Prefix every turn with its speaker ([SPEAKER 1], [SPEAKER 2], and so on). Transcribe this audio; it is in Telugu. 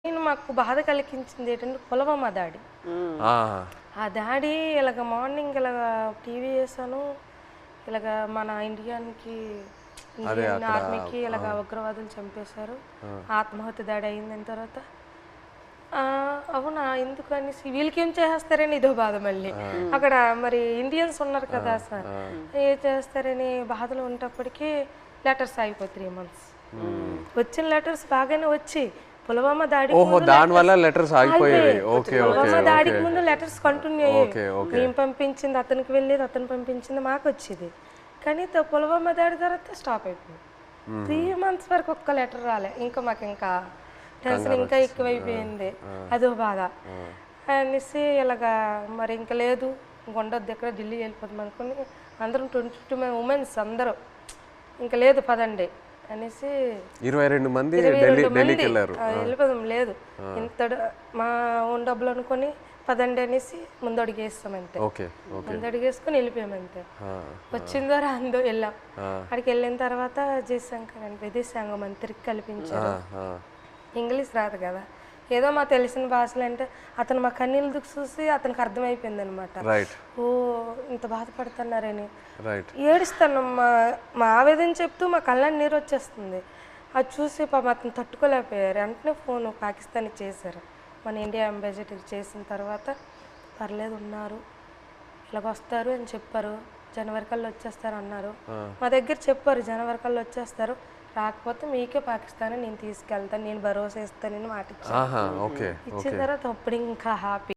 [SPEAKER 1] నేను మాకు బాధ కలిగించింది ఏంటంటే పులవామా దాడి.
[SPEAKER 2] ఆ!
[SPEAKER 1] ఆ దాడి ఇలాగ మార్నింగ్ ఇలాగ టీవీ వేసాను. ఇలాగ మన ఇండియన్
[SPEAKER 2] అక్కడ
[SPEAKER 1] ఆర్మీకి ఇలాగ ఉగ్రవాదులు చంపేశారు. ఆత్మహత్య దాడి అయిందని తర్వాత అవునా ఎందుకు అనేసి వీళ్ళకేం చేసేస్తారని ఇదో బాధ మళ్ళీ. అక్కడ మరి ఇండియన్స్ ఉన్నారు కదా సార్, ఏ చేస్తారని బాధలు ఉన్నప్పటికీ లెటర్స్ ఆగిపోయి 3 months. వచ్చిన లెటర్స్ బాగానే వచ్చి పులవామా దాడికి
[SPEAKER 2] దానివల్ల లెటర్స్ ఆగిపోయేవి. ఓకే
[SPEAKER 1] పులవామా దాడికి ముందు లెటర్స్ కంటిన్యూ అయ్యేవి. మేము పంపించింది అతనికి వెళ్ళేది, అతను పంపించింది మాకు వచ్చేది. కానీ పులవామా దాడి తర్వాత స్టాప్ అయిపోయింది. 3 months వరకు ఒక్క లెటర్ రాలే. ఇంకా మాకు ఇంకా టెన్షన్ ఇంకా ఎక్కువైపోయింది. అదో బాధ అనేసి ఇలాగా మరి ఇంకా లేదు ఇంక ఉండొద్దు ఎక్కడ ఢిల్లీ వెళ్ళిపోతాం అనుకుని అందరం 22 ఉమెన్స్ అందరూ ఇంకా లేదు పదండి అనేసి
[SPEAKER 2] 22 మంది ఢిల్లీకి వెళ్ళారు.
[SPEAKER 1] వెళ్ళిపోదాం లేదు ఇంత మా ఓన్ డబ్బులు అనుకొని పదండి అనేసి ముందడుగు వేస్తామంతే. ముందడుగు వేసుకొని వెళ్ళిపోయామంతే. వచ్చిందో రాందో వెళ్ళాం. అక్కడికి వెళ్ళిన తర్వాత జయశంకర్ అని విదేశాంగ మంత్రికి కల్పించారు. ఇంగ్లీష్ రాదు కదా, ఏదో మా తెలిసిన భాషలు అంటే అతను మా కన్నీళ్ళు దుఃఖ చూసి అతనికి అర్థమైపోయింది అనమాట. ఓ ఇంత బాధపడుతున్నారని ఏడుస్తాను. మా ఆవేదన చెప్తూ మా కళ్ళని నీరు వచ్చేస్తుంది. అది చూసి పాపం అతను తట్టుకోలేకపోయారు. వెంటనే ఫోన్ పాకిస్తాన్కి చేశారు. మన ఇండియా అంబాసిడర్ చేసిన తర్వాత పర్లేదు ఉన్నారు, ఇలాగొస్తారు అని చెప్పారు. జనవరి కల్లా వచ్చేస్తారు అన్నారు. మా దగ్గర చెప్పారు జనవరి కల్లా వచ్చేస్తారు, రాకపోతే మీకే పాకిస్తాన్ నేను తీసుకెళ్తాను, నేను భరోసా ఇస్తానని మాట ఇచ్చాను. ఇచ్చిన తర్వాత అప్పుడు ఇంకా హ్యాపీ.